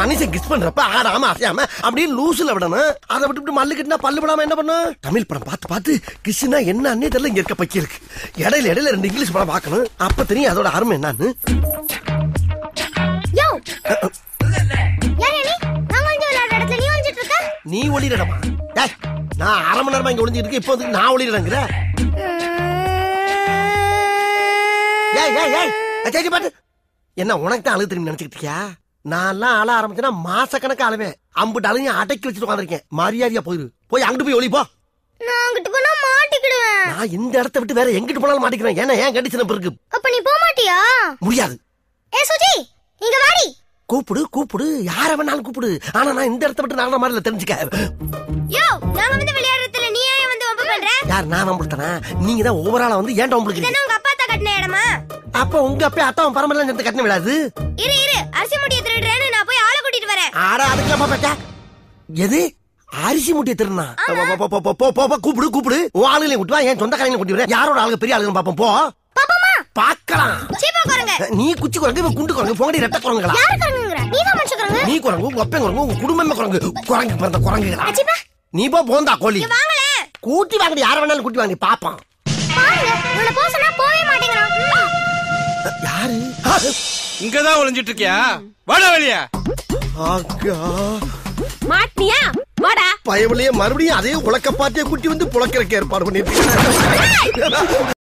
மனுஷன் கிஸ் பண்றப்ப ஆடாம அசையாம அப்படியே லூசுல விடணும். அதை விட்டு மல்லு கட்டினா பல்லு படாம என்ன பண்ணும்? தமிழ் படம் பார்த்து பார்த்து கிஸ்னா என்ன அண்ணே தெரியல. இங்க இருக்க பக்கி இருக்கு. இடையில 2 இங்கிலீஷ் படம் பார்க்கணும். அப்ப தெரியும் அதோட அருமை என்னன்னு. நீ ஒளிரடமா? நான் 1/2 மணி நேரமா இங்க ஒளிஞ்சிட்டு இருக்கேன். இப்போ நான் ஒளிரங்கிற பாட்டு என்ன உனக்கு தான் அழுது திரும்பி நினைச்சுக்கிட்டியா? நான் அழ ஆரம்பிச்சேன்னா மாச கணக்கு அழுவேன். அம்புட்டு அழுகையும் அடக்கி வச்சுட்டு உட்காந்துருக்கேன். மரியாதையா போயிரு. போய் அங்கிட்டு போய் ஒளிப்போ. நான் இந்த இடத்த விட்டு வேற எங்கிட்டு போனாலும் மாட்டிக்கிறேன். ஏன்னா ஏன் கண்டிஷன் இருக்கு. அப்ப நீ போக மாட்டியா? முடியாது. இங்க வாடி. கூப்பிடு யார வேணாலும் கூப்பிடு. ஆனா நான் இந்த இடத்த விட்டு நாள மாதிரி தெரிஞ்சுக்க. நாங்க வந்து விளையாடுறதுல நீ ஏன் வந்து வம்பு பண்ற? யார் நான் வம்புடுத்தனா? நீங்க தான் ஓவராலா வந்து ஏன்டா வம்புடுறீங்க? இதெல்லாம் உங்க அப்பா தான் கட்டின இடமா? அப்ப உங்க அப்பா அத்தாவும் பரம்பரையில சேர்த்து கட்டின விடாது. இரு அரிசி மூட்டைய திருடுறேன்னு நான் போய் ஆளை கூட்டிட்டு வரேன். ஆடா அதுக்கு பாப்பா எது அரிசி மூட்டைய திருடுனா? கூப்பிடு உன் ஆளுங்களையும் கூட்டி வா. என் சொந்தக்காரங்களையும் கூட்டி வர. யாரோட ஆளுங்க பெரிய ஆளுங்க பாப்போம். போ பாக்கலாம். நீ குச்சி குரங்கு இவன் குண்டு குரங்கு. போங்கடி ரெட்ட குரங்குகளா? யாரு குரங்குங்கற? நீ தான் மனுஷ குரங்கு. நீ குரங்கு உங்க அப்பன் குரங்கு உங்க குடும்பமே குரங்கு. குரங்கு பிறந்த குரங்குகளா? நீ போந்தா கோழி கூட்டி வாங்கடி. யார வேணாலும் கூட்டி வாங்கடி பாப்பான். பாருங்க உன்னை போசனா போவே மாட்டேங்கறான். யாரு? இங்கதான் ஒளிஞ்சிட்டு இருக்கியா? வாடா வெளிய. ஆகா மாட்டியா? வாடா. பயவளைய மறுபடியும் அதே உலக்க பாட்டியை கூட்டி வந்து புளக்கறக்க ஏற்பாடு பண்ணிட்டு